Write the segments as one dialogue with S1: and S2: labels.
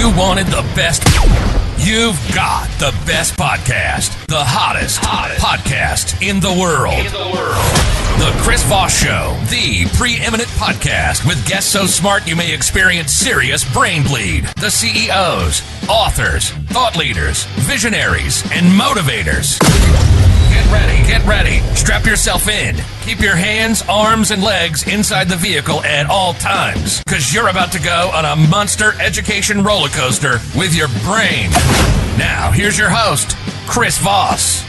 S1: You wanted the best. You've got the best podcast. The hottest podcast in the world. The Chris Voss Show, the preeminent podcast with guests so smart you may experience serious brain bleed. The CEOs, authors, thought leaders, visionaries, and motivators. Get ready. Strap yourself in. Keep your hands, arms, and legs inside the vehicle at all times, because you're about to go on a monster education roller coaster with your brain. Now, here's your host, Chris Voss.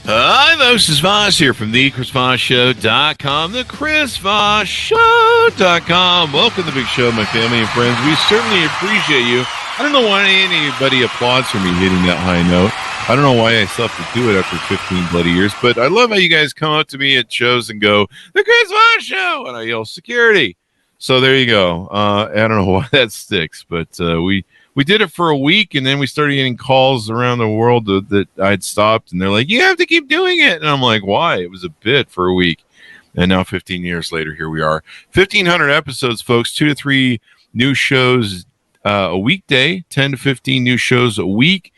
S2: Hi, folks. It's Voss here from the ChrisVossShow.com, the ChrisVossShow.com. Welcome to the big show, my family and friends. We certainly appreciate you. I don't know why anybody applauds for me hitting that high note. I don't know why I still have to do it after 15 bloody years, but I love how you guys come up to me at shows and go, the Chris Voss Show, and I yell, security. So there you go. I don't know why that sticks, but we did it for a week, and then we started getting calls around the world that I'd stopped, and they're like, you have to keep doing it. And I'm like, why? It was a bit for a week. And now 15 years later, here we are. 1,500 episodes, folks, 2 to 3 new shows a weekday, 10 to 15 new shows a week.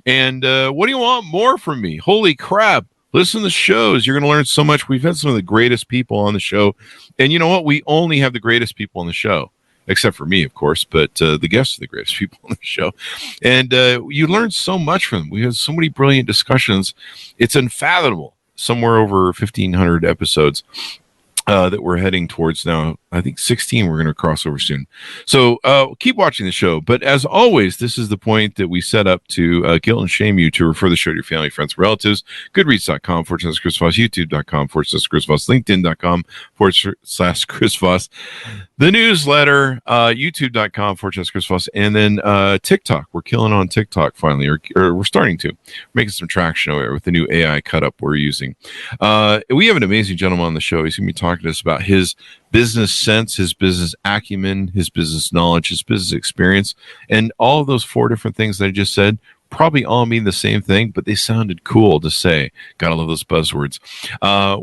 S2: And what do you want more from me? Holy crap. Listen to the shows. You're going to learn so much. We've had some of the greatest people on the show. And you know what? We only have the greatest people on the show, except for me, of course. But the guests are the greatest people on the show. And you learn so much from them. We have so many brilliant discussions. It's unfathomable. Somewhere over 1,500 episodes that we're heading towards now. I think 16 we're going to cross over soon. So keep watching the show. But as always, this is the point that we set up to guilt and shame you to refer the show to your family, friends, relatives. Goodreads.com/Chris Voss, YouTube.com/Chris Voss, LinkedIn.com/Chris Voss, the newsletter, YouTube.com/Chris Voss, and then TikTok. We're killing on TikTok finally, or we're starting to. We're making some traction over there with the new AI cut up we're using. We have an amazing gentleman on the show. He's going to be talking to us about his business sense, his business acumen, his business knowledge, his business experience, and all of those 4 different things that I just said probably all mean the same thing, but they sounded cool to say. Gotta love those buzzwords.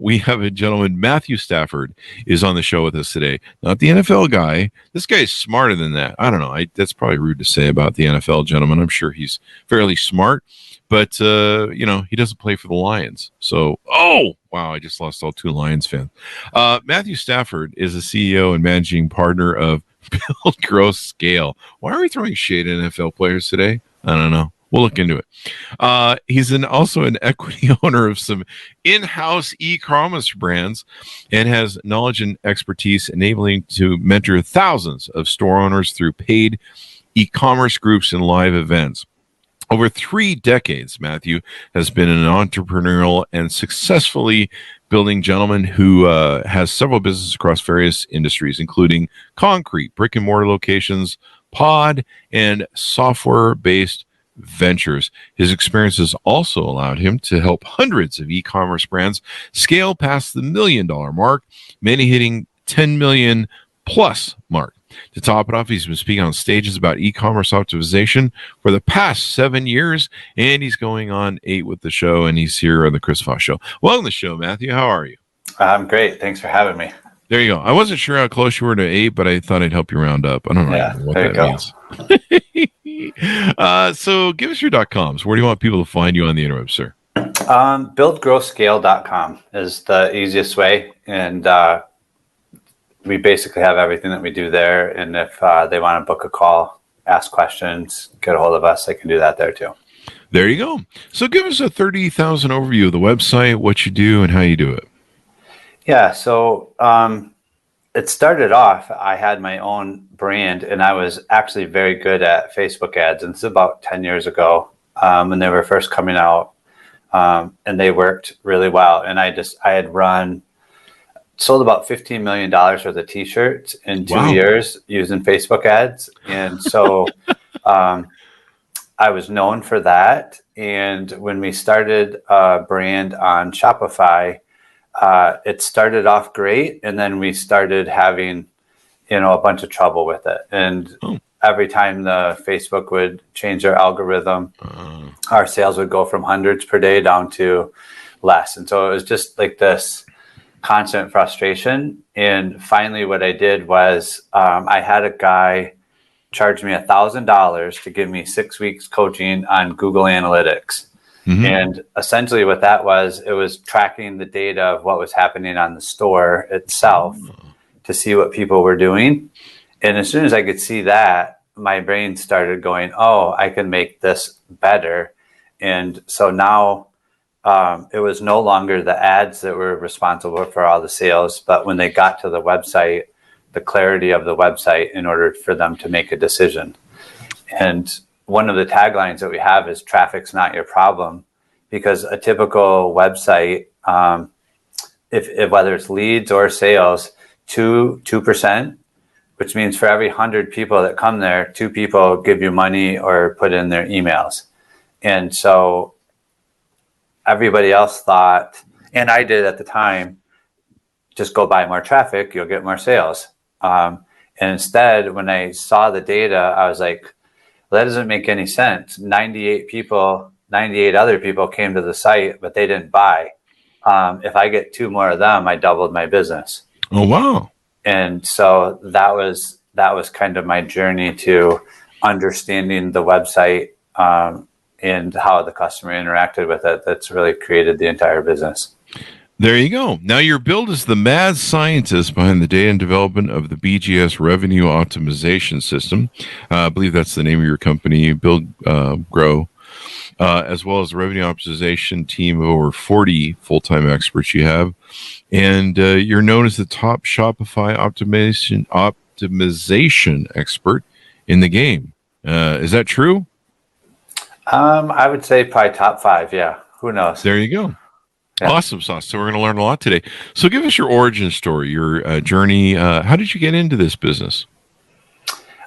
S2: We have a gentleman, Matthew Stafford, is on the show with us today. Not the NFL guy. This guy is smarter than that. I don't know. That's probably rude to say about the NFL gentleman. I'm sure he's fairly smart. But, he doesn't play for the Lions. So, wow, I just lost all 2 Lions fans. Matthew Stafford is the CEO and managing partner of Build, Grow, Scale. Why are we throwing shade at NFL players today? I don't know. We'll look into it. He's also an equity owner of some in-house e-commerce brands and has knowledge and expertise enabling to mentor thousands of store owners through paid e-commerce groups and live events. Over 3 decades, Matthew has been an entrepreneurial and successfully building gentleman who has several businesses across various industries, including concrete, brick and mortar locations, pod, and software-based ventures. His experiences also allowed him to help hundreds of e-commerce brands scale past the $1 million mark, many hitting 10 million plus mark. To top it off, he's been speaking on stages about e-commerce optimization for the past 7 years, and he's going on 8 with the show, and he's here on the Chris Voss Show. Welcome to the show, Matthew. How are you?
S3: I'm great. Thanks for having me.
S2: There you go. I wasn't sure how close you were to 8, but I thought I'd help you round up. I don't know what that means. So give us your .coms. Where do you want people to find you on the interweb, sir?
S3: BuildGrowScale.com is the easiest way, and we basically have everything that we do there. And if they want to book a call, ask questions, get a hold of us, they can do that there too.
S2: There you go. So give us a 30,000 overview of the website, what you do, and how you do it.
S3: Yeah, so it started off, I had my own brand, and I was actually very good at Facebook ads. And this is about 10 years ago when they were first coming out, and they worked really well. And I had sold about $15 million worth of t-shirts in 2 years using Facebook ads. And so I was known for that. And when we started a brand on Shopify, it started off great. And then we started having, a bunch of trouble with it. And every time the Facebook would change their algorithm, our sales would go from hundreds per day down to less. And so it was just like this constant frustration. And finally what I did was I had a guy charged me $1,000 to give me 6 weeks coaching on Google Analytics. And essentially what that was, it was tracking the data of what was happening on the store itself to see what people were doing. And as soon as I could see that, my brain started going, oh, I can make this better. And so now it was no longer the ads that were responsible for all the sales, but when they got to the website, the clarity of the website in order for them to make a decision. And one of the taglines that we have is traffic's not your problem, because a typical website, if whether it's leads or sales, 2%, which means for every 100 people that come there, 2 people give you money or put in their emails. And so everybody else thought, and I did at the time, just go buy more traffic, you'll get more sales. And instead, when I saw the data, I was like, well, that doesn't make any sense. 98 other people came to the site, but they didn't buy. If I get 2 more of them, I doubled my business.
S2: Oh, wow.
S3: And so that was kind of my journey to understanding the website and how the customer interacted with it. That's really created the entire business.
S2: There you go. Now you're billed as the mad scientist behind the data and development of the BGS revenue optimization system. I believe that's the name of your company, Build, Grow, as well as the revenue optimization team of over 40 full-time experts you have. And you're known as the top Shopify optimization expert in the game. Is that true?
S3: I would say probably top 5. Yeah. Who knows?
S2: There you go.
S3: Yeah.
S2: Awesome sauce. So we're going to learn a lot today. So give us your origin story, your journey. How did you get into this business?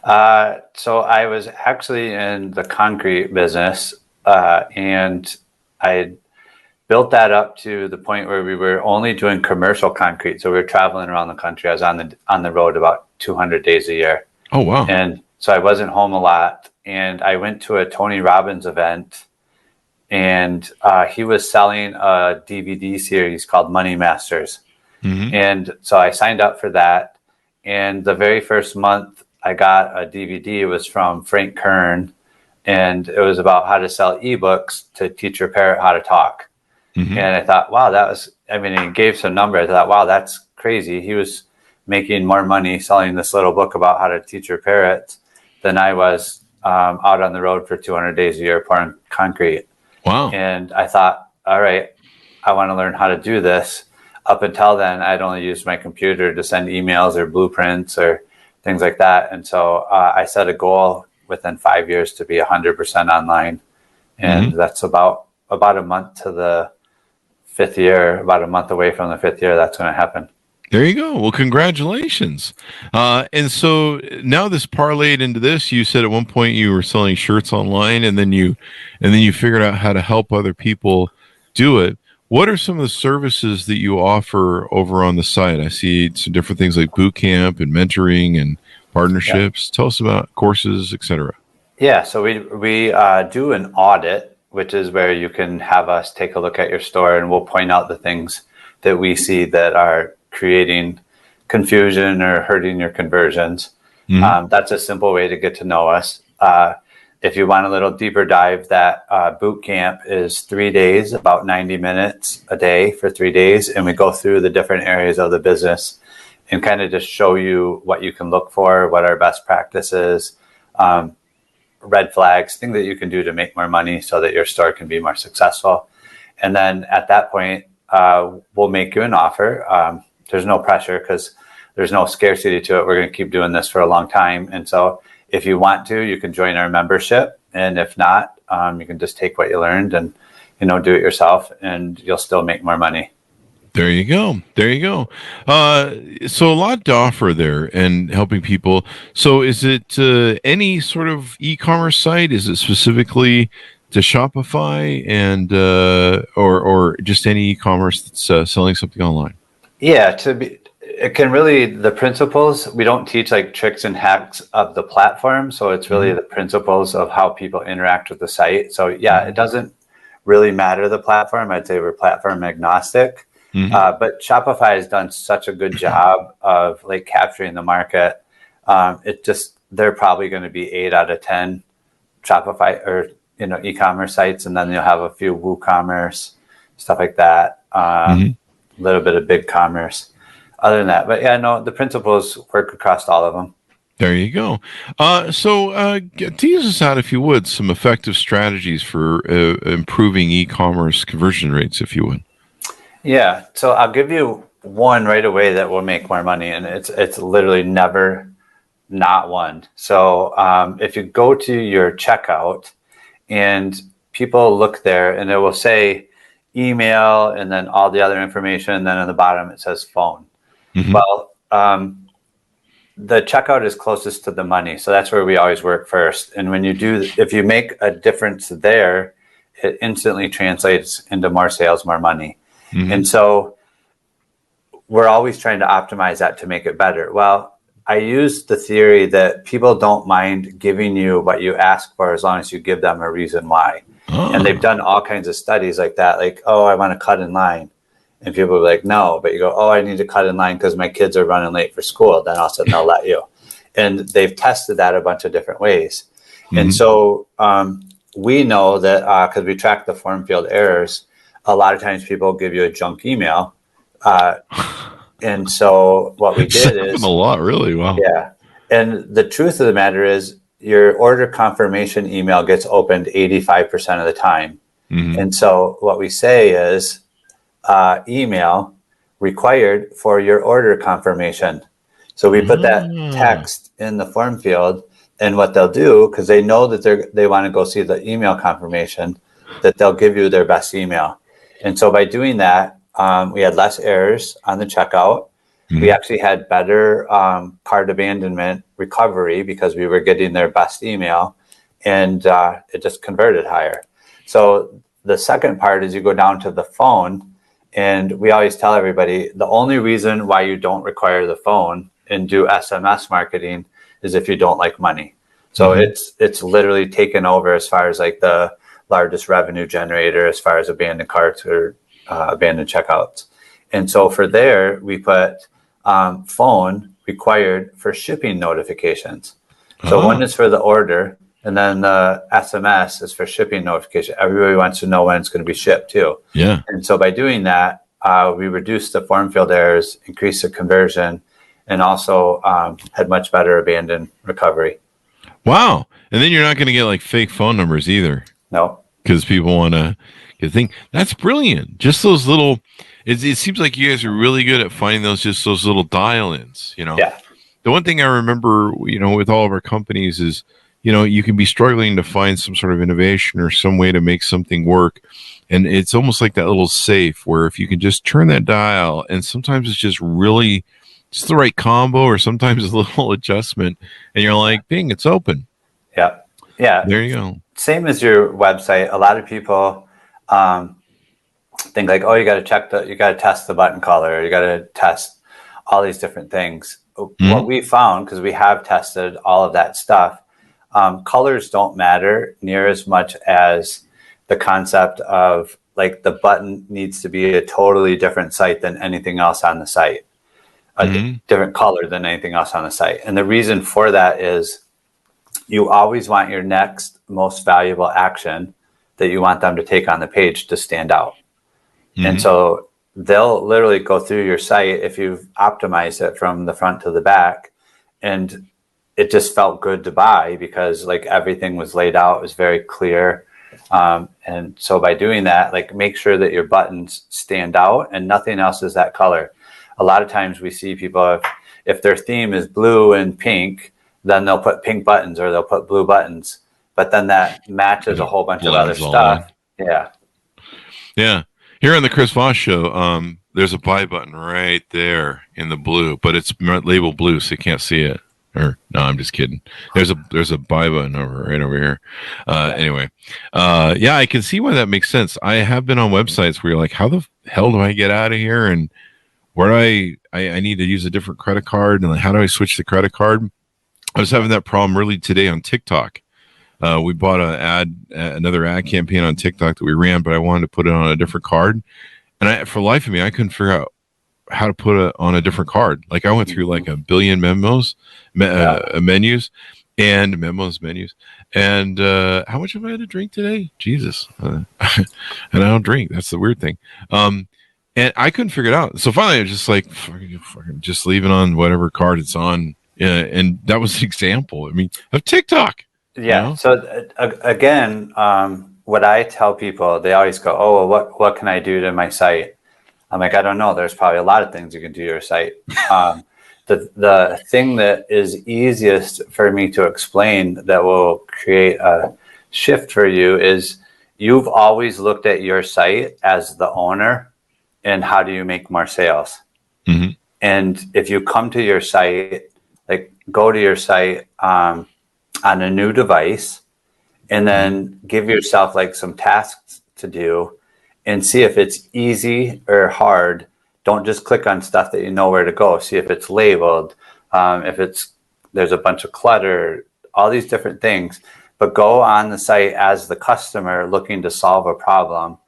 S3: So I was actually in the concrete business, and I built that up to the point where we were only doing commercial concrete. So we were traveling around the country. I was on the road about 200 days a year.
S2: Oh, wow.
S3: And so I wasn't home a lot. And I went to a Tony Robbins event, and he was selling a DVD series called Money Masters. And so I signed up for that. And the very first month I got a DVD, it was from Frank Kern, and it was about how to sell ebooks to teach your parrot how to talk. And I thought, wow, he gave some numbers. I thought, wow, that's crazy. He was making more money selling this little book about how to teach your parrots than I was out on the road for 200 days a year pouring concrete.
S2: Wow.
S3: And I thought, all right, I want to learn how to do this. Up until then, I'd only used my computer to send emails or blueprints or things like that. And so I set a goal within 5 years to be 100% online. And that's about a month to the 5th year, about a month away from the 5th year, that's when it happened.
S2: There you go. Well, congratulations. And so now this parlayed into this. You said at one point you were selling shirts online, and then you figured out how to help other people do it. What are some of the services that you offer over on the site? I see some different things like boot camp and mentoring and partnerships. Yeah. Tell us about courses, etc.
S3: Yeah, so we do an audit, which is where you can have us take a look at your store, and we'll point out the things that we see that are creating confusion or hurting your conversions. That's a simple way to get to know us. If you want a little deeper dive, that boot camp is 3 days, about 90 minutes a day for 3 days. And we go through the different areas of the business and kind of just show you what you can look for, what our best practices, red flags, things that you can do to make more money so that your store can be more successful. And then at that point, we'll make you an offer. There's no pressure because there's no scarcity to it. We're going to keep doing this for a long time. And so if you want to, you can join our membership. And if not, you can just take what you learned and, do it yourself, and you'll still make more money.
S2: There you go. There you go. So a lot to offer there and helping people. So is it any sort of e-commerce site? Is it specifically to Shopify and or just any e-commerce that's selling something online? Yeah,
S3: it can really, the principles, we don't teach like tricks and hacks of the platform. So it's really the principles of how people interact with the site. So yeah, it doesn't really matter the platform. I'd say we're platform agnostic. But Shopify has done such a good job of like capturing the market. It just they're probably going to be 8 out of 10 Shopify or e-commerce sites, and then you'll have a few WooCommerce, stuff like that. A little bit of BigCommerce. Other than that, but yeah, no, the principles work across all of them.
S2: There you go. Tease us out, if you would, some effective strategies for improving e-commerce conversion rates, if you would.
S3: Yeah, so I'll give you one right away that will make more money, and it's literally never not one. So if you go to your checkout and people look there, and it will say email and then all the other information, and then on the bottom it says phone. Well, the checkout is closest to the money, so that's where we always work first. And when you do, if you make a difference there, it instantly translates into more sales, more money. And so we're always trying to optimize that to make it better. Well, I use the theory that people don't mind giving you what you ask for as long as you give them a reason why. And they've done all kinds of studies like that, like, oh, I want to cut in line. And people are like, no, but you go, oh, I need to cut in line because my kids are running late for school. Then all of a sudden they'll let you. And they've tested that a bunch of different ways. And so we know that because we track the form field errors, a lot of times people give you a junk email. And so what we did is
S2: a lot, really. Wow.
S3: Yeah. And the truth of the matter is your order confirmation email gets opened 85% of the time. And so what we say is email required for your order confirmation. So we put that text in the form field, and what they'll do, because they know that they want to go see the email confirmation, that they'll give you their best email. And so by doing that, we had less errors on the checkout. We actually had better cart abandonment recovery because we were getting their best email, and it just converted higher. So the second part is you go down to the phone, and we always tell everybody the only reason why you don't require the phone and do SMS marketing is if you don't like money. So it's literally taken over as far as like the largest revenue generator as far as abandoned carts or abandoned checkouts. And so for there, we put phone required for shipping notifications. So one is for the order, and then the SMS is for shipping notification. Everybody wants to know when it's going to be shipped too.
S2: Yeah.
S3: And so by doing that, we reduced the form field errors, increased the conversion, and also had much better abandoned recovery.
S2: Wow. And then you're not going to get like fake phone numbers either.
S3: No.
S2: Because people want to think that's brilliant. Just those little, it seems like you guys are really good at finding those little dial-ins,
S3: Yeah.
S2: The one thing I remember, with all of our companies is, you can be struggling to find some sort of innovation or some way to make something work. And it's almost like that little safe where if you can just turn that dial, and sometimes it's just really just the right combo, or sometimes a little adjustment, and you're like, bing, it's open.
S3: Yeah. Yeah.
S2: There you go.
S3: Same as your website. A lot of people think like, oh, you got to test the button color, or you got to test all these different things. What we found, because we have tested all of that stuff, colors don't matter near as much as the concept of like the button needs to be a totally different site than anything else on the site, different color than anything else on the site. And the reason for that is you always want your next most valuable action that you want them to take on the page to stand out. And so they'll literally go through your site if you've optimized it from the front to the back, and it just felt good to buy because like everything was laid out, it was very clear. And so by doing that, like make sure that your buttons stand out and nothing else is that color. A lot of times we see people, if their theme is blue and pink, then they'll put pink buttons or they'll put blue buttons, but then that matches a whole bunch of other stuff. Yeah.
S2: Yeah. Here on the Chris Voss Show, there's a buy button right there in the blue, but it's labeled blue, so you can't see it. Or no, I'm just kidding. There's a buy button right over here. Anyway, yeah, I can see why that makes sense. I have been on websites where you're like, how the hell do I get out of here? And where do I need to use a different credit card, and how do I switch the credit card? I was having that problem really today on TikTok. We bought another ad campaign on TikTok that we ran, but I wanted to put it on a different card. And for the life of me, I couldn't figure out how to put it on a different card. Like I went through like a billion menus, and memos, menus. And how much have I had to drink today? Jesus. And I don't drink. That's the weird thing. And I couldn't figure it out. So finally, I was just like, fucking just leave it on whatever card it's on. And that was the example. I mean, of TikTok.
S3: Yeah.
S2: You know?
S3: So again, what I tell people, they always go, "Oh, well, what can I do to my site?" I'm like, I don't know. There's probably a lot of things you can do to your site. The thing that is easiest for me to explain that will create a shift for you is you've always looked at your site as the owner and how do you make more sales?
S2: Mm-hmm.
S3: And if you come to your site, like go to your site on a new device and then give yourself like some tasks to do and see if it's easy or hard. Don't just click on stuff that you know where to go. See if it's labeled, if there's a bunch of clutter, all these different things. But go on the site as the customer looking to solve a problem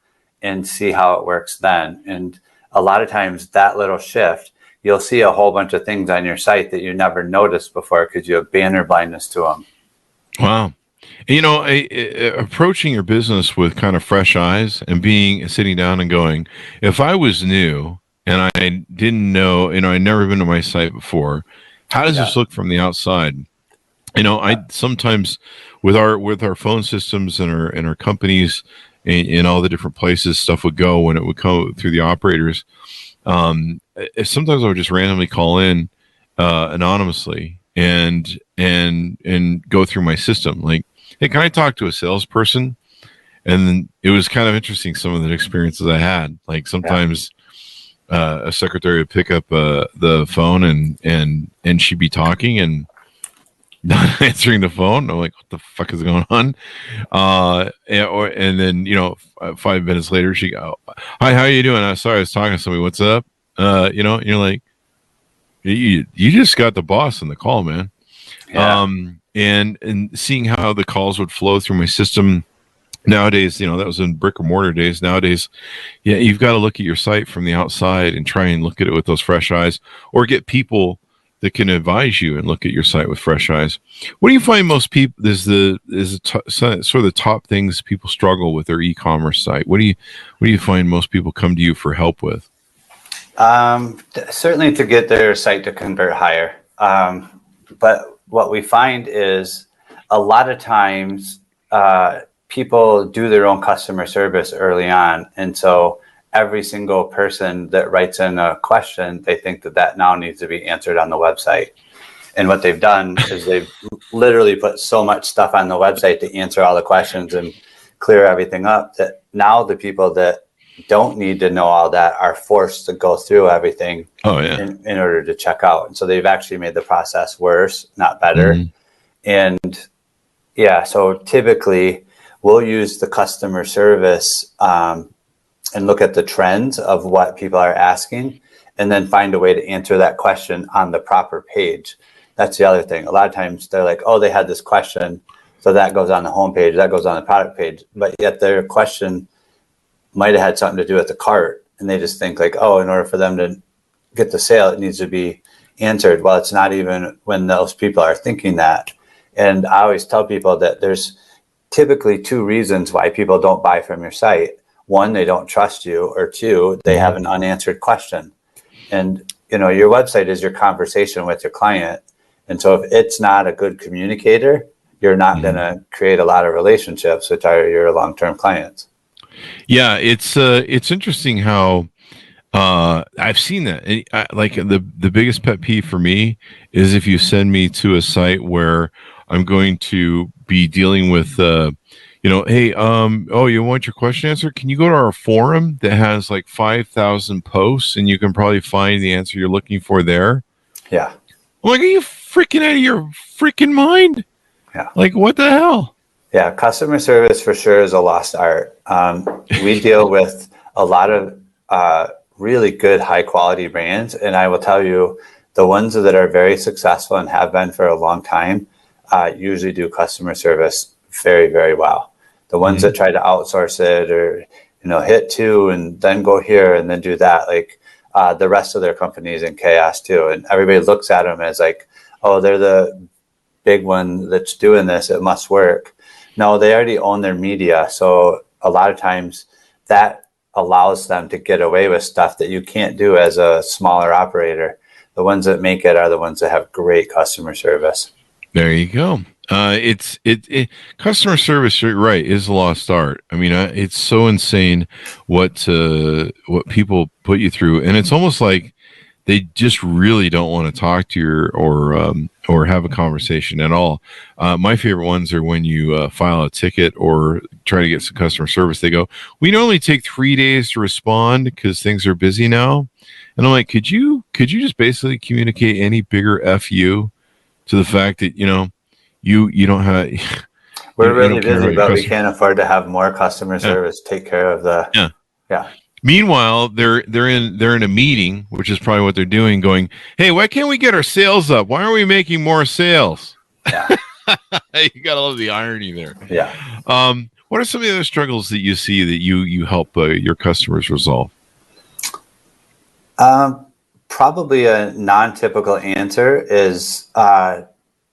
S3: and see how it works then. And a lot of times that little shift, you'll see a whole bunch of things on your site that you never noticed before because you have banner blindness to them.
S2: Wow. You know, approaching your business with kind of fresh eyes and sitting down and going, if I was new and I didn't know, I'd never been to my site before, how does this look from the outside? I sometimes with our phone systems and our companies in all the different places stuff would go when it would come through the operators. Sometimes I would just randomly call in anonymously and go through my system like, hey, can I talk to a salesperson? And then it was kind of interesting, some of the experiences I had. Like sometimes a secretary would pick up the phone and she'd be talking and not answering the phone. I'm like, what the fuck is going on? And then 5 minutes later, she go, hi, how you doing? I'm sorry, I was talking to somebody. What's up? And you're like, you just got the boss in the call, man. Yeah. And seeing how the calls would flow through my system nowadays, that was in brick or mortar days. Nowadays, you've got to look at your site from the outside and try and look at it with those fresh eyes, or get people that can advise you and look at your site with fresh eyes. What do you find most people sort of the top things people struggle with their e-commerce site? What do you find most people come to you for help with?
S3: Certainly to get their site to convert higher. But what we find is a lot of times people do their own customer service early on. And so every single person that writes in a question, they think that now needs to be answered on the website. And what they've done is they've literally put so much stuff on the website to answer all the questions and clear everything up that now the people that don't need to know all that are forced to go through everything in order to check out. And so they've actually made the process worse, not better. Mm-hmm. And so typically we'll use the customer service and look at the trends of what people are asking and then find a way to answer that question on the proper page. That's the other thing. A lot of times they're like, oh, they had this question, so that goes on the homepage, that goes on the product page, but yet their question might have had something to do with the cart, and they just think like, oh, in order for them to get the sale, it needs to be answered. Well, it's not even when those people are thinking that. And I always tell people that there's typically two reasons why people don't buy from your site. One, they don't trust you, or two, they have an unanswered question. And your website is your conversation with your client. And so if it's not a good communicator, you're not going to create a lot of relationships, which are your long-term clients.
S2: Yeah, it's interesting how I've seen that. Like the biggest pet peeve for me is if you send me to a site where I'm going to be dealing with, hey, you want your question answered? Can you go to our forum that has like 5,000 posts and you can probably find the answer you're looking for there? Yeah. I'm like, are you freaking out of your freaking mind? Yeah. Like, what the hell?
S3: Yeah, customer service for sure is a lost art. We deal with a lot of really good, high quality brands. And I will tell you, the ones that are very successful and have been for a long time usually do customer service very, very well. The ones that try to outsource it or, hit two and then go here and then do that, like the rest of their company is in chaos too. And everybody looks at them as like, oh, they're the big one that's doing this, it must work. No, they already own their media. So a lot of times that allows them to get away with stuff that you can't do as a smaller operator. The ones that make it are the ones that have great customer service.
S2: There you go. It's customer service. You're right, is a lost art. I mean, it's so insane what people put you through, and it's almost like they just really don't want to talk to you or have a conversation at all. My favorite ones are when you file a ticket or try to get some customer service. They go, "We normally take 3 days to respond because things are busy now." And I'm like, could you just basically communicate any bigger FU to the fact that you don't have.
S3: We're really busy, but we can't afford to have more customer service take care of the. Yeah.
S2: Meanwhile, they're in a meeting, which is probably what they're doing, going, "Hey, why can't we get our sales up? Why aren't we making more sales?"
S3: Yeah.
S2: You gotta love the irony there.
S3: Yeah.
S2: What are some of the other struggles that you see that you help your customers resolve?
S3: Probably a non-typical answer is,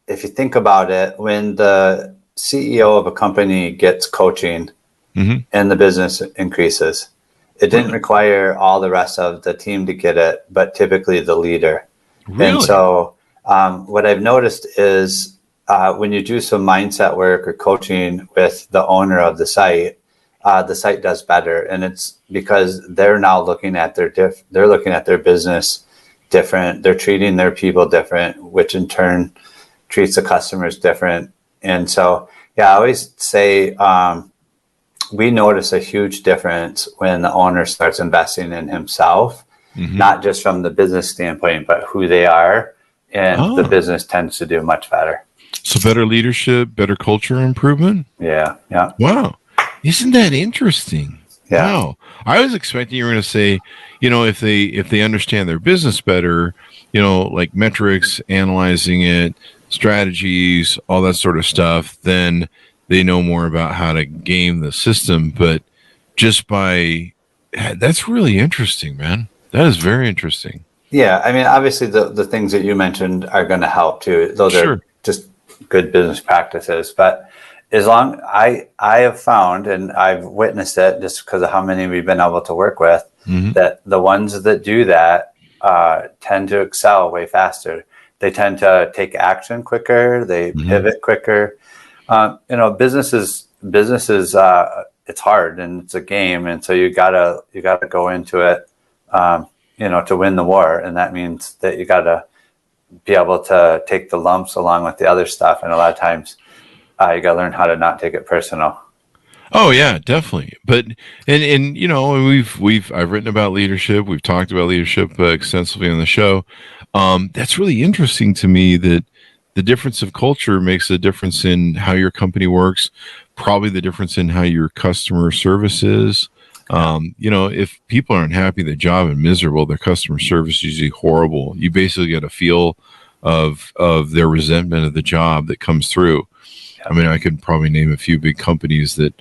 S3: if you think about it, when the CEO of a company gets coaching and the business increases, it didn't require all the rest of the team to get it, but typically the leader. Really? And so what I've noticed is when you do some mindset work or coaching with the owner of the site does better. And it's because they're now looking at they're looking at their business different. They're treating their people different, which in turn treats the customers different. And so, I always say we notice a huge difference when the owner starts investing in himself, not just from the business standpoint, but who they are. And the business tends to do much better.
S2: So better leadership, better culture improvement?
S3: Yeah. Yeah.
S2: Wow. Isn't that interesting?
S3: Yeah.
S2: Wow. I was expecting you were going to say, if they understand their business better, like metrics, analyzing it, strategies, all that sort of stuff, then they know more about how to game the system. But that's really interesting, man. That is very interesting.
S3: Yeah. I mean, obviously the things that you mentioned are going to help too. Those are just good business practices. But as long I have found, and I've witnessed it just because of how many we've been able to work with, that the ones that do that tend to excel way faster. They tend to take action quicker. They pivot quicker. Businesses, it's hard and it's a game. And so you gotta go into it, to win the war. And that means that you gotta be able to take the lumps along with the other stuff. And a lot of times, you got to learn how to not take it personal.
S2: Oh yeah, definitely. But I've written about leadership. We've talked about leadership extensively on the show. That's really interesting to me that the difference of culture makes a difference in how your company works. Probably the difference in how your customer service is. If people aren't happy, the job and miserable, their customer service is usually horrible. You basically get a feel of their resentment of the job that comes through. I mean, I could probably name a few big companies that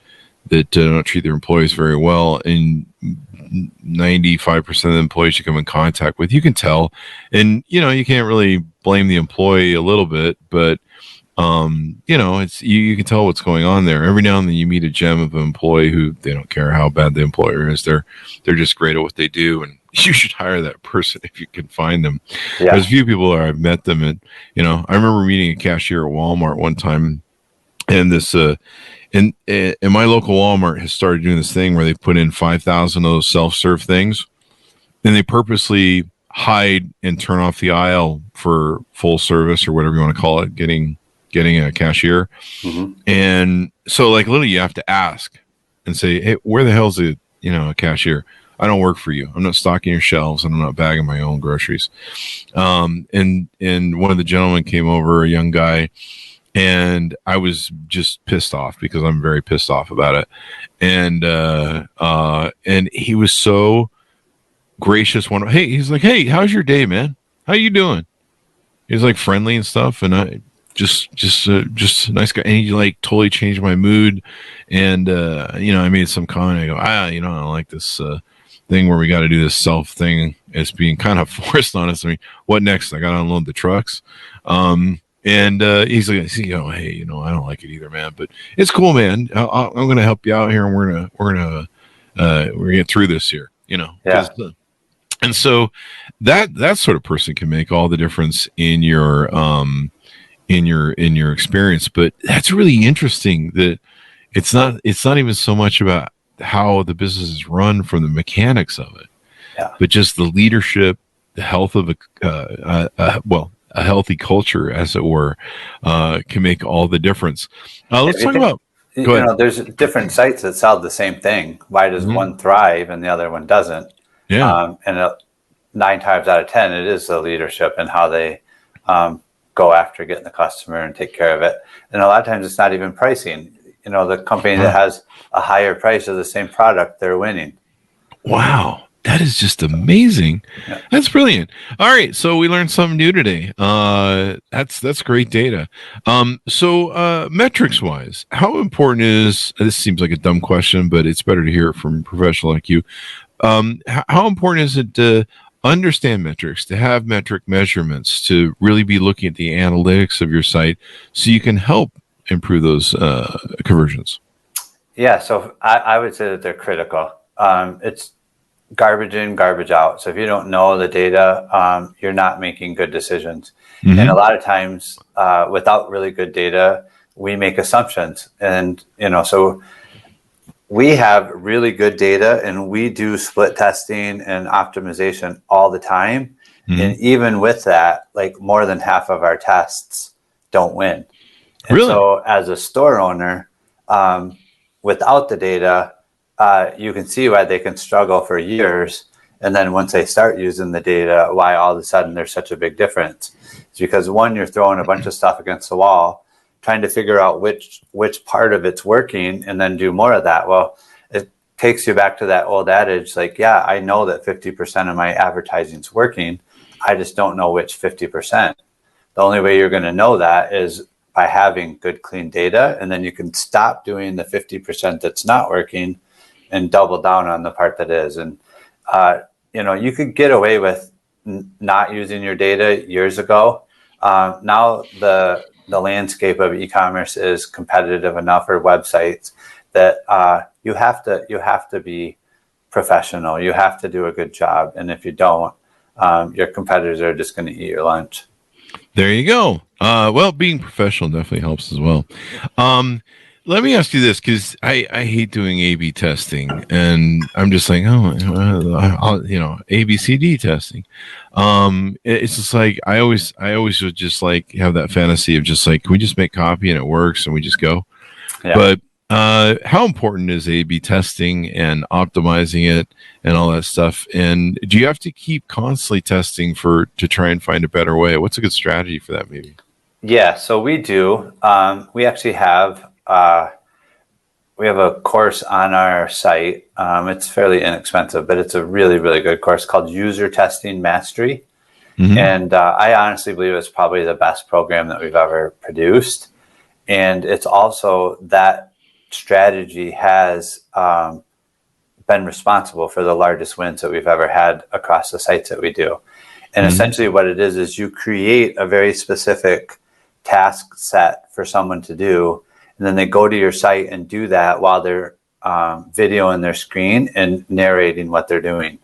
S2: don't treat their employees very well, and 95% of the employees you come in contact with, you can tell. And you can't really blame the employee a little bit, but it's you can tell what's going on there. Every now and then you meet a gem of an employee who they don't care how bad the employer is. They're just great at what they do, and you should hire that person if you can find them. Yeah. There's a few people where I've met them, and I remember meeting a cashier at Walmart one time. And this, and my local Walmart has started doing this thing where they put in 5,000 of those self-serve things, and they purposely hide and turn off the aisle for full service or whatever you want to call it, getting a cashier. And so, like, literally, you have to ask and say, "Hey, where the hell's a cashier? I don't work for you. I'm not stocking your shelves, and I'm not bagging my own groceries." And one of the gentlemen came over, a young guy. And I was just pissed off because I'm very pissed off about it. And he was so gracious. He's like, "Hey, how's your day, man? How you doing?" He's like friendly and stuff. And I just a nice guy. And he like totally changed my mood. And, I made some comment. I go, I don't like this thing where we got to do this self thing. It's being kind of forced on us. I mean, what next? I got to unload the trucks. And he's like, hey, I don't like it either, man, but it's cool, man. I'm going to help you out here, and we're gonna get through this here,
S3: Yeah.
S2: and so that sort of person can make all the difference in your experience. But that's really interesting that it's not even so much about how the business is run from the mechanics of it, but just the leadership, the health of a healthy culture, as it were, can make all the difference. Let's talk about. Go ahead.
S3: There's different sites that sell the same thing. Why does one thrive and the other one doesn't?
S2: Yeah.
S3: 9 times out of 10, it is the leadership and how they go after getting the customer and take care of it. And a lot of times it's not even pricing. The company that has a higher price of the same product, they're winning. Wow.
S2: That is just amazing. Yeah. That's brilliant. All right. So we learned something new today. That's great data. So metrics wise, how important is, this seems like a dumb question, but it's better to hear it from a professional like you. How important is it to understand metrics, to have metric measurements, to really be looking at the analytics of your site so you can help improve those conversions?
S3: Yeah. So I would say that they're critical. It's garbage in, garbage out. So if you don't know the data, you're not making good decisions. And a lot of times without really good data, we make assumptions. And, so we have really good data, and we do split testing and optimization all the time. And even with that, like more than half of our tests don't win. And
S2: really?
S3: So as a store owner, without the data, you can see why they can struggle for years. And then once they start using the data, why all of a sudden there's such a big difference. It's because one, you're throwing a bunch of stuff against the wall, trying to figure out which part of it's working and then do more of that. Well, it takes you back to that old adage, like, yeah, I know that 50% of my advertising is working. I just don't know which 50%. The only way you're going to know that is by having good, clean data. And then you can stop doing the 50% that's not working and double down on the part that is. And, you could get away with not using your data years ago. Now the landscape of e-commerce is competitive enough, or websites, that you have to be professional. You have to do a good job. And if you don't, your competitors are just going to eat your lunch.
S2: There you go. Well, being professional definitely helps as well. Let me ask you this, because I hate doing A/B testing, and I'm just like, A/B/C/D testing. It's just like I always would just like have that fantasy of just like, can we just make copy and it works and we just go? Yeah. But how important is A/B testing and optimizing it and all that stuff? And do you have to keep constantly testing to try and find a better way? What's a good strategy for that, maybe?
S3: Yeah, so we do. We actually have a course on our site. It's fairly inexpensive, but it's a really, really good course called User Testing Mastery. And I honestly believe it's probably the best program that we've ever produced. And it's also that strategy has been responsible for the largest wins that we've ever had across the sites that we do. And essentially what it is you create a very specific task set for someone to do. And then they go to your site and do that while they're videoing their screen and narrating what they're doing.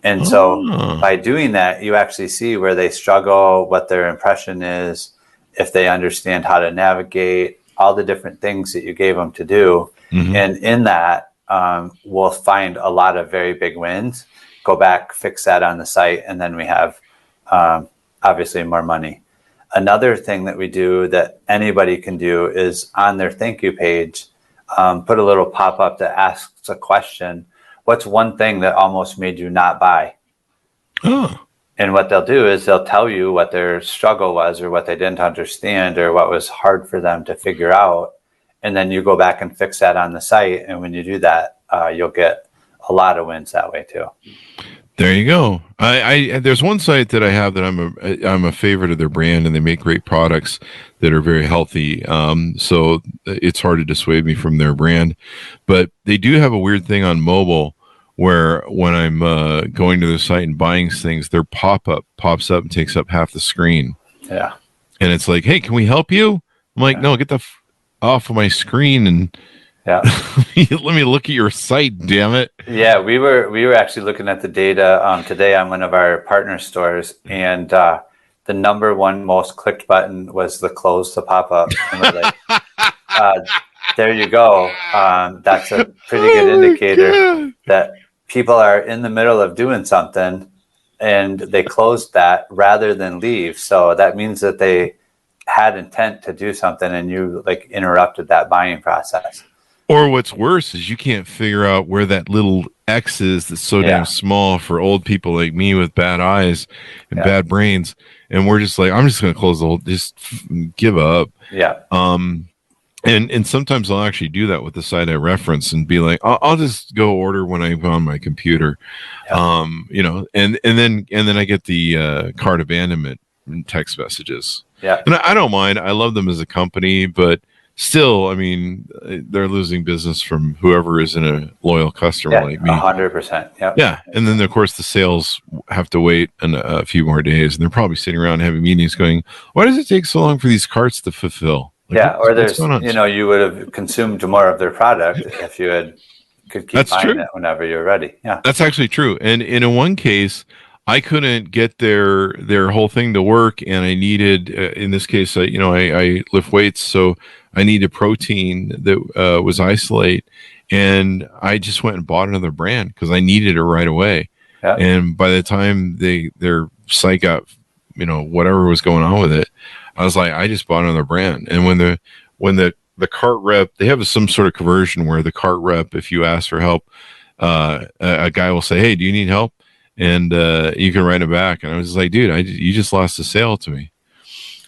S3: And so by doing that, you actually see where they struggle, what their impression is, if they understand how to navigate, all the different things that you gave them to do. And in that, we'll find a lot of very big wins, go back, fix that on the site, and then we have obviously more money. Another thing that we do that anybody can do is on their thank you page, put a little pop-up that asks a question. What's one thing that almost made you not buy? And what they'll do is they'll tell you what their struggle was, or what they didn't understand, or what was hard for them to figure out. And then you go back and fix that on the site. And when you do that, you'll get a lot of wins that way too.
S2: There you go. I there's one site that I have that I'm a favorite of their brand, and they make great products that are very healthy. So it's hard to dissuade me from their brand, but they do have a weird thing on mobile where when I'm going to their site and buying things, their pop-up pops up and takes up half the screen.
S3: Yeah.
S2: and it's like, hey, can we help you? I'm like, no, get the off of my screen and let me look at your site, damn it.
S3: Yeah, we were actually looking at the data today on one of our partner stores, and the number one most clicked button was the close to pop up. And we're like, there you go. That's a pretty good indicator that people are in the middle of doing something and they closed that rather than leave. So that means that they had intent to do something and you like interrupted that buying process.
S2: Or what's worse is you can't figure out where that little X is that's so damn small for old people like me with bad eyes and bad brains. And we're just like, I'm just going to close the whole, just give up.
S3: Yeah.
S2: And sometimes I'll actually do that with the site I reference and be like, I'll just go order when I'm on my computer. You know, and then I get the cart abandonment text messages.
S3: Yeah.
S2: And I don't mind. I love them as a company, but still, I mean, they're losing business from whoever isn't a loyal customer like me.
S3: 100%. Yeah.
S2: Yeah. And then, of course, the sales have to wait a few more days. And they're probably sitting around having meetings going, why does it take so long for these carts to fulfill? Like,
S3: or there's, you know, you would have consumed more of their product if you could keep buying it whenever you're ready. Yeah.
S2: That's actually true. And in one case, I couldn't get their whole thing to work, and I needed, in this case, you know, I lift weights, so I needed protein that was isolate, and I just went and bought another brand because I needed it right away. Yeah. And by the time their site got, you know, whatever was going on with it, I was like, I just bought another brand. And when the cart rep, they have some sort of conversion where the cart rep, if you ask for help, a guy will say, hey, do you need help? And you can write it back. And I was like, dude, you just lost a sale to me.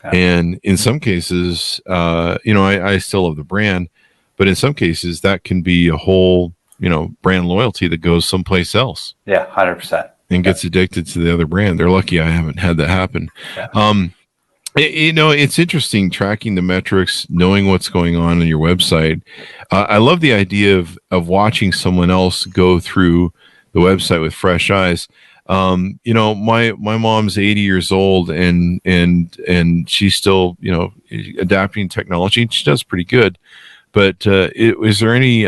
S2: Yeah. And in some cases, you know, I still love the brand, but in some cases that can be a whole, you know, brand loyalty that goes someplace else.
S3: Yeah, 100%.
S2: And gets addicted to the other brand. They're lucky I haven't had that happen. Yeah. You know, it's interesting tracking the metrics, knowing what's going on your website. I love the idea of watching someone else go through the website with fresh eyes. You know, my mom's 80 years old and she's still, you know, adapting technology, and she does pretty good. But is there any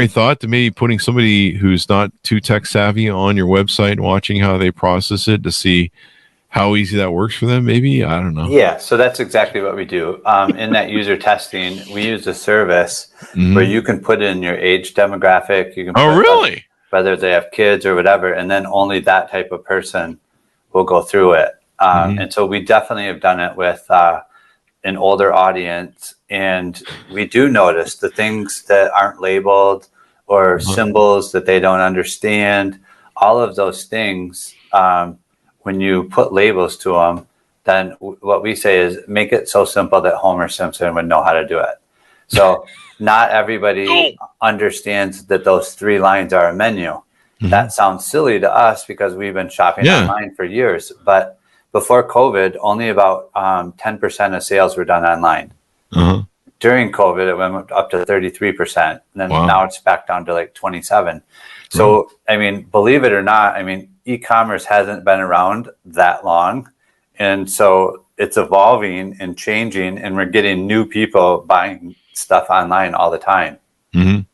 S2: thought to maybe putting somebody who's not too tech savvy on your website and watching how they process it to see how easy that works for them? Maybe, I don't know.
S3: Yeah, so that's exactly what we do. In that user testing, we use a service where you can put in your age demographic. You can
S2: really?
S3: Whether they have kids or whatever, and then only that type of person will go through it. And so we definitely have done it with an older audience, and we do notice the things that aren't labeled or symbols that they don't understand, all of those things. When you put labels to them, then what we say is make it so simple that Homer Simpson would know how to do it. So not everybody understands that those 3 lines are a menu. That sounds silly to us because we've been shopping online for years. But before COVID, only about 10% of sales were done online. During COVID, it went up to 33%. And then now it's back down to like 27. So, I mean, believe it or not, I mean, e-commerce hasn't been around that long. And so it's evolving and changing, and we're getting new people buying stuff online all the time.
S2: And,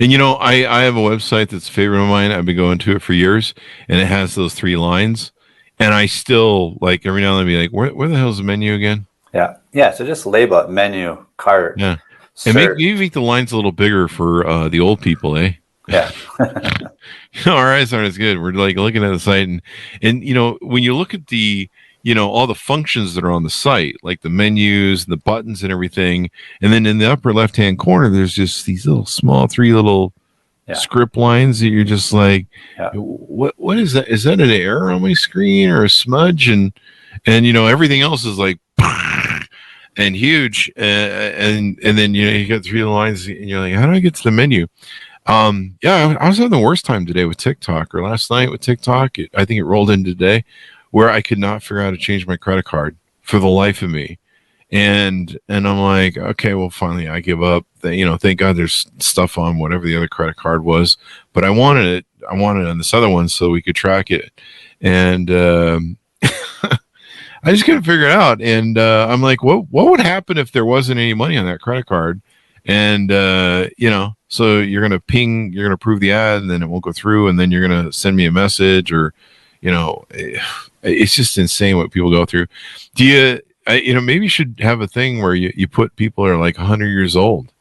S2: you know, I have a website that's a favorite of mine. I've been going to it for years, and it has those 3 lines. And I still, like, every now and then be like, where the hell's the menu again?
S3: Yeah. Yeah. So just label it menu, cart.
S2: Yeah. And make the lines a little bigger for the old people, eh?
S3: Yeah.
S2: Our eyes aren't as good. We're like looking at the site and you know, when you look at the, you know, all the functions that are on the site, like the menus, the buttons and everything, and then in the upper left hand corner there's just these little small 3 little script lines that you're just like, what is that? Is that an error on my screen or a smudge? And you know, everything else is like and huge, and then, you know, you got 3 lines and you're like, how do I get to the menu? I was having the worst time today with TikTok, or last night with TikTok. I think it rolled in today, where I could not figure out how to change my credit card for the life of me. And I'm like, okay, well, finally I give up. You know, thank God there's stuff on whatever the other credit card was, but I wanted it on this other one so we could track it. And I just couldn't figure it out. And I'm like, what would happen if there wasn't any money on that credit card? And, so you're going to ping, you're going to approve the ad, and then it won't go through. And then you're going to send me a message, or, it's just insane what people go through. Do you, maybe you should have a thing where you put people who are like 100 years old,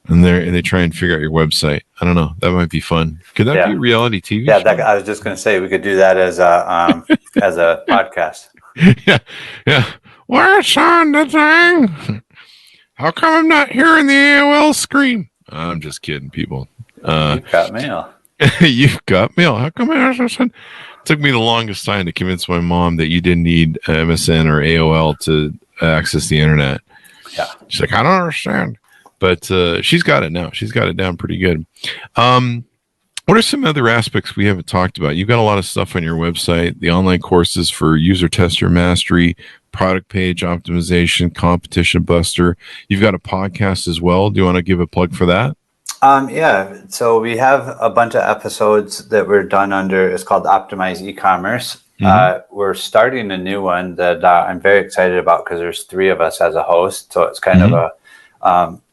S2: and they try and figure out your website. I don't know. That might be fun. Could that be a reality TV show?
S3: Yeah, I was just going to say we could do that as a as a podcast.
S2: Yeah. Where's on the thing? How come I'm not hearing the AOL scream? I'm just kidding, people.
S3: You've got mail.
S2: You've got mail. How come it took me the longest time to convince my mom that you didn't need MSN or AOL to access the internet?
S3: Yeah.
S2: She's like, I don't understand. But she's got it now. She's got it down pretty good. What are some other aspects we haven't talked about? You've got a lot of stuff on your website, the online courses for user tester mastery, product page optimization, competition buster. You've got a podcast as well. Do you want to give a plug for that?
S3: Yeah. So we have a bunch of episodes that we're done under. It's called Optimize E-commerce. Mm-hmm. We're starting a new one that I'm very excited about because there's 3 of us as a host. So it's kind of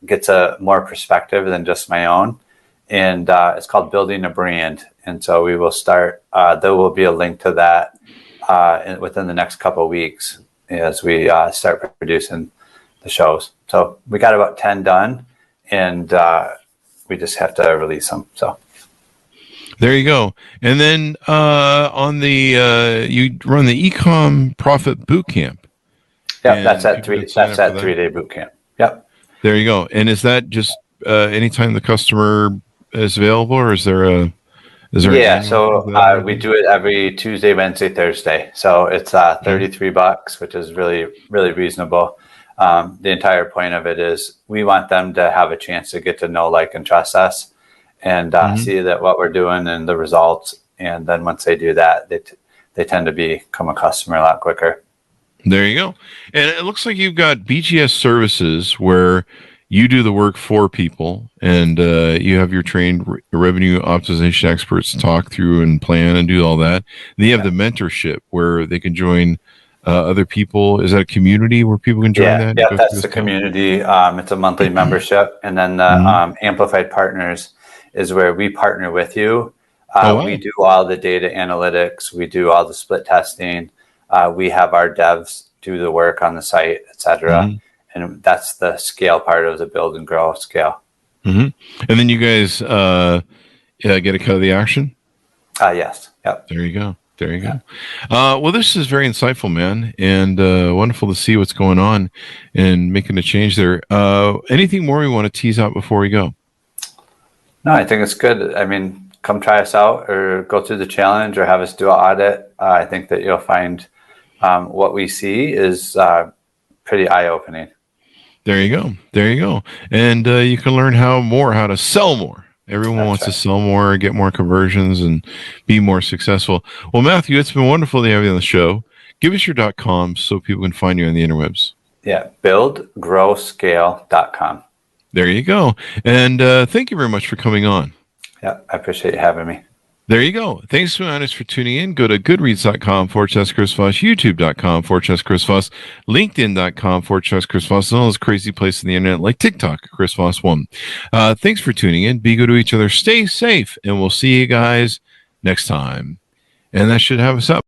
S3: gets a more perspective than just my own. And it's called Building a Brand. And so we will start, there will be a link to that within the next couple of weeks as we start producing the shows. So we got about 10 done, and we just have to release them. So
S2: there you go. And then on the, you run the Ecom Profit Bootcamp.
S3: Yeah, that's that 3-day boot camp. Yep.
S2: There you go. And is that just anytime the customer is available, or is there
S3: so we do it every Tuesday, Wednesday, Thursday. So it's $33, which is really, really reasonable. The entire point of it is we want them to have a chance to get to know, like, and trust us, and see that what we're doing and the results. And then once they do that, they tend to become a customer a lot quicker.
S2: There you go. And it looks like you've got BGS services where you do the work for people, and you have your trained revenue optimization experts talk through and plan and do all that. Then you have the mentorship where they can join other people. Is that a community where people can join that?
S3: Yeah, that's the community. It's a monthly membership. And then the Amplified Partners is where we partner with you. We do all the data analytics. We do all the split testing. We have our devs do the work on the site, etc. And that's the scale part of the build and grow scale.
S2: And then you guys get a cut of the action?
S3: Yes. Yep.
S2: There you go. There you go. Well, this is very insightful, man, and wonderful to see what's going on and making a change there. Anything more we want to tease out before we go?
S3: No, I think it's good. I mean, come try us out or go through the challenge or have us do an audit. I think that you'll find what we see is pretty eye-opening.
S2: There you go. There you go. And you can learn how to sell more. Everyone wants to sell more, get more conversions, and be more successful. Well, Matthew, it's been wonderful to have you on the show. Give us your .com so people can find you on the interwebs.
S3: Yeah, buildgrowscale.com.
S2: There you go. And thank you very much for coming on.
S3: Yeah, I appreciate you having me.
S2: There you go. Thanks to us for tuning in. Go to goodreads.com/Chris Voss, youtube.com/Chris Voss, linkedin.com/Chris Voss, and all those crazy places on the internet like TikTok, Chris Voss 1. Thanks for tuning in. Be good to each other. Stay safe, and we'll see you guys next time. And that should have us up.